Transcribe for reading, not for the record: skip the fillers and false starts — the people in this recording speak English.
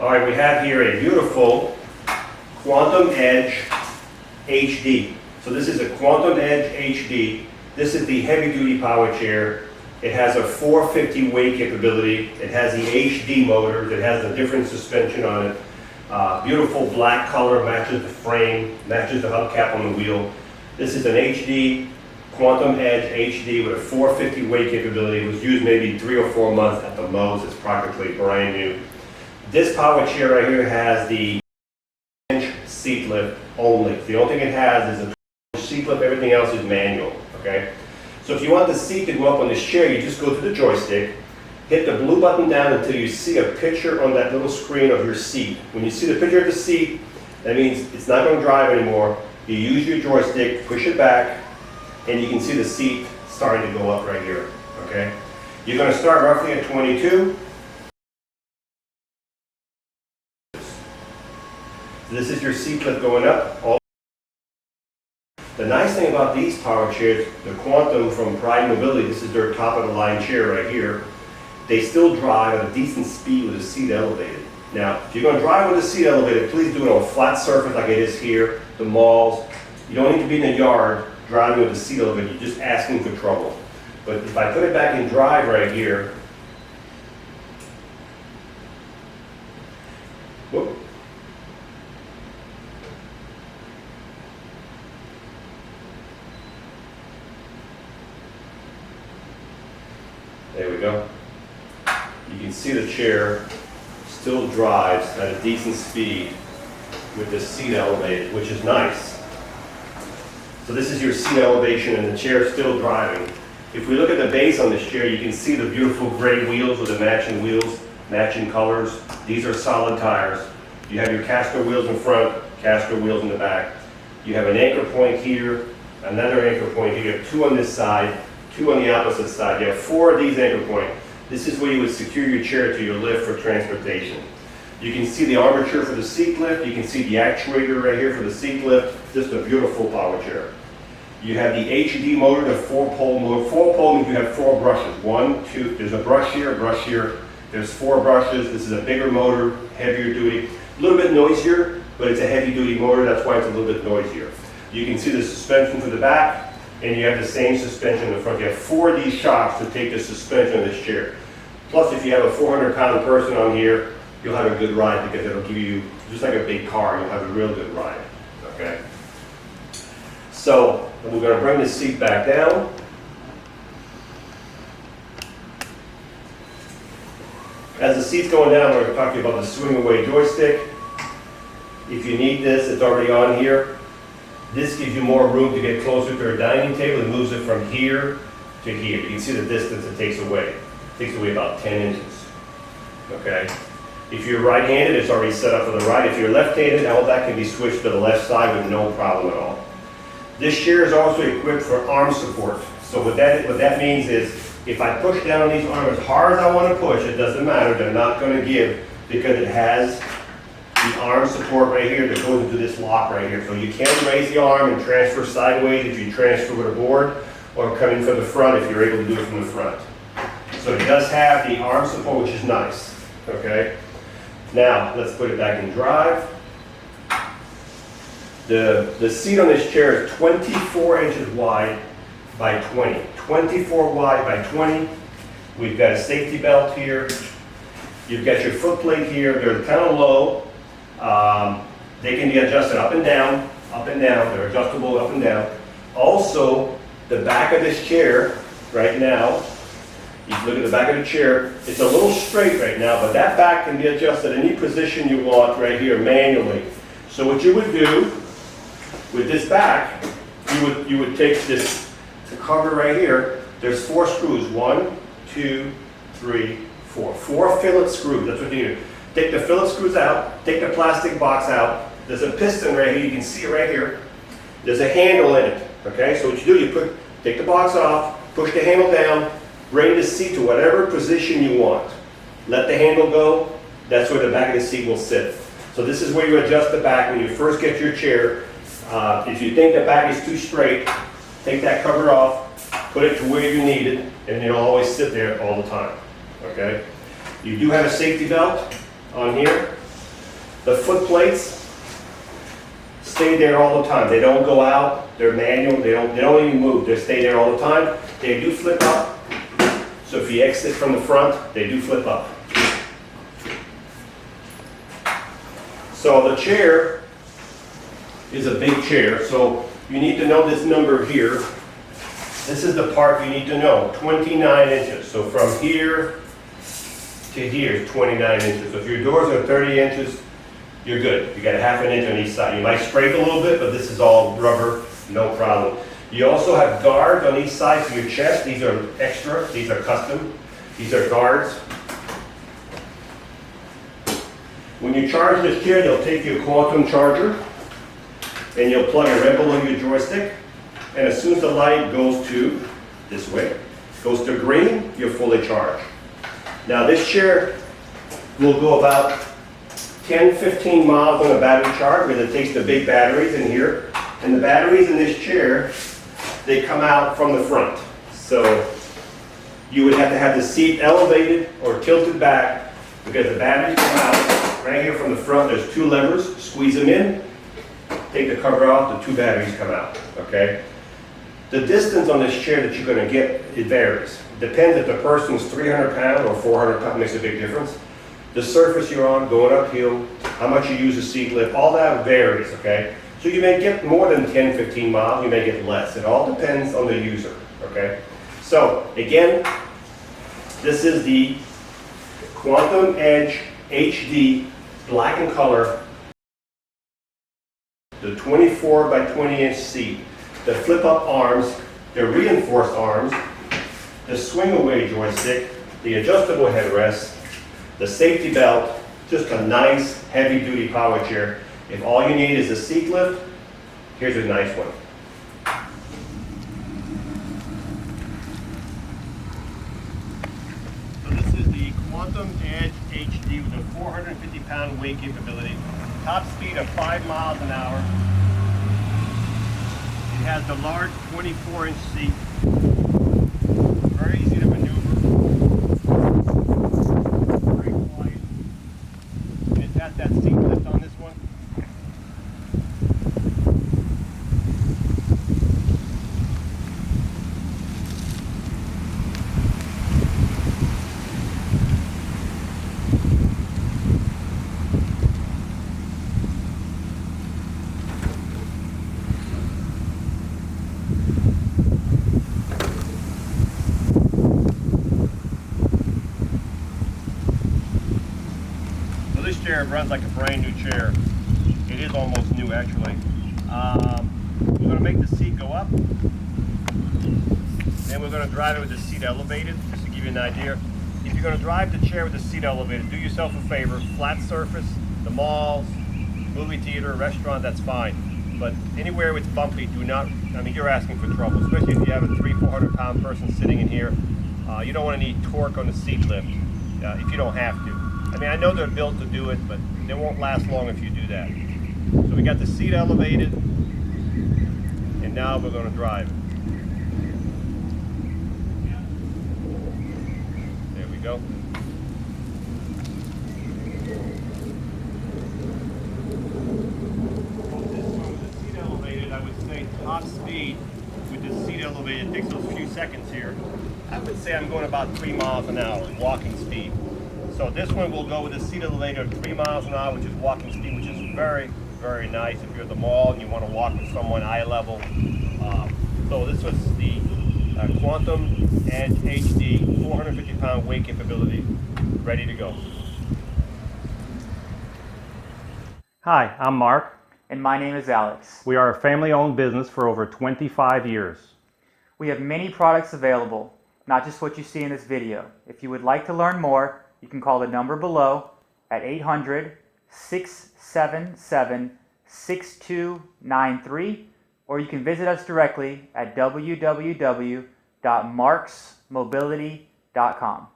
All right, we have here a beautiful Quantum Edge HD. So this is a Quantum Edge HD. This is the heavy duty power chair. It has a 450 weight capability. It has the HD motor. It has a different suspension on it. Beautiful black color, matches the frame, matches the hubcap on the wheel. This is an HD, Quantum Edge HD with a 450 weight capability. It was used maybe 3 or 4 months at the most. It's practically brand new. This power chair right here has the inch seat lift only. The only thing it has is a seat lift, everything else is manual, okay? So if you want the seat to go up on this chair, you just go to the joystick, hit the blue button down until you see a picture on that little screen of your seat. When you see the picture of the seat, that means it's not going to drive anymore. You use your joystick, push it back, and you can see the seat starting to go up right here, okay? You're going to start roughly at 22. This is your seat lift going up. The nice thing about these power chairs, the Quantum from Pride Mobility, this is their top of the line chair right here. They still drive at a decent speed with the seat elevated. Now, if you're going to drive with the seat elevated, please do it on a flat surface like it is here, the malls. You don't need to be in the yard driving with the seat elevated. You're just asking for trouble. But if I put it back in drive right here, whoop. There we go. You can see the chair still drives at a decent speed with this seat elevated, which is nice. So this is your seat elevation and the chair is still driving. If we look at the base on this chair, you can see the beautiful gray wheels with the matching wheels, matching colors. These are solid tires. You have your caster wheels in front, caster wheels in the back. You have an anchor point here, another anchor point here. You have 2 on this side, 2 on the opposite side. You have 4 of these anchor points. This is where you would secure your chair to your lift for transportation. You can see the armature for the seat lift. You can see the actuator right here for the seat lift. Just a beautiful power chair. You have the HD motor, the 4-pole motor. 4-pole means you have 4 brushes. 1, 2, there's a brush here, There's 4 brushes. This is a bigger motor, heavier duty. A little bit noisier, but it's a heavy duty motor. That's why it's a little bit noisier. You can see the suspension for the back, and you have the same suspension in the front. You have 4 of these shocks to take the suspension of this chair. Plus, if you have a 400-pound person on here, you'll have a good ride because it'll give you, just like a big car, you'll have a real good ride, okay? So, we're going to bring the seat back down. As the seat's going down, we're going to talk to you about the swing away joystick. If you need this, it's already on here. This gives you more room to get closer to our dining table. It moves it from here to here. You can see the distance it takes away. It takes away about 10 inches. Okay? If you're right-handed, it's already set up for the right. If you're left-handed, all that can be switched to the left side with no problem at all. This chair is also equipped for arm support. So what that means is, if I push down on these arms as hard as I want to push, it doesn't matter. They're not going to give because it has the arm support right here that goes into this lock right here. So you can raise the arm and transfer sideways if you transfer with a board, or come in from the front if you're able to do it from the front. So it does have the arm support, which is nice, okay? Now, let's put it back in drive. The seat on this chair is 24 inches wide by 20. 24 wide by 20. We've got a safety belt here. You've got your footplate here. They're kind of low. They can be adjusted up and down, up and down. They're adjustable up and down. Also, the back of this chair right now, you can look at the back of the chair, it's a little straight right now, but that back can be adjusted any position you want right here manually. So what you would do with this back, you would take this cover right here. There's 4 screws. 1, 2, 3, 4. 4 fillet screws. That's what you do. Take the fillet screws out, take the plastic box out. There's a piston right here, you can see it right here. There's a handle in it, okay? So what you do, you take the box off, push the handle down, bring the seat to whatever position you want. Let the handle go, that's where the back of the seat will sit. So this is where you adjust the back when you first get your chair. If you think the back is too straight, take that cover off, put it to where you need it, and it'll always sit there all the time, okay? You do have a safety belt on here. The foot plates stay there all the time. They don't go out. They're manual. They don't even move. They stay there all the time. They do flip up. So if you exit from the front, they do flip up. So the chair is a big chair. So you need to know this number here. This is the part you need to know. 29 inches. So from here to here is 29 inches. So if your doors are 30 inches, you're good. You got a half an inch on each side. You might scrape a little bit, but this is all rubber, no problem. You also have guards on each side for your chest. These are extra, these are custom. These are guards. When you charge this chair, they'll take your quantum charger and you'll plug it right below your joystick. And as soon as the light goes to this way, goes to green, you're fully charged. Now this chair will go about 10-15 miles on a battery charge, because it takes the big batteries in here. And the batteries in this chair, they come out from the front. So you would have to have the seat elevated or tilted back, because the batteries come out right here from the front. There's two levers, squeeze them in, take the cover off, the two batteries come out, okay? The distance on this chair that you're going to get, it varies. Depends if the person's 300 pounds or 400 pounds, makes a big difference. The surface you're on, going uphill, how much you use the seat lift, all that varies, okay? So you may get more than 10-15 miles, you may get less. It all depends on the user, okay? So, again, this is the Quantum Edge HD black and color, the 24 by 20 inch seat, the flip up arms, the reinforced arms, the swing away joystick, the adjustable headrest, the safety belt, just a nice heavy duty power chair. If all you need is a seat lift, here's a nice one. So this is the Quantum Edge HD with a 450 pound weight capability, top speed of 5 miles an hour. It has the large 24 inch seat, very easy to maneuver. That seat lift on this one. This chair runs like a brand new chair. It is almost new, actually. We're going to make the seat go up. Then we're going to drive it with the seat elevated, just to give you an idea. If you're going to drive the chair with the seat elevated, do yourself a favor, flat surface, the malls, movie theater, restaurant, that's fine. But anywhere it's bumpy, do not, I mean, you're asking for trouble, especially if you have a 300-400 pound person sitting in here. You don't want to need torque on the seat lift if you don't have to. I mean, I know they're built to do it, but they won't last long if you do that. So we got the seat elevated, and now we're going to drive it. There we go. This one with the seat elevated, I would say top speed with the seat elevated, it takes those few seconds here. I would say I'm going about 3 miles an hour, walking speed. So this one will go with a seat elevator 3 miles an hour, which is walking speed, which is very, very nice if you're at the mall and you want to walk with someone iLevel. So this was the Quantum Edge HD, 450 pound weight capability, ready to go. Hi, I'm Mark. And my name is Alex. We are a family-owned business for over 25 years. We have many products available, not just what you see in this video. If you would like to learn more, you can call the number below at 800-677-6293, or you can visit us directly at www.marksmobility.com.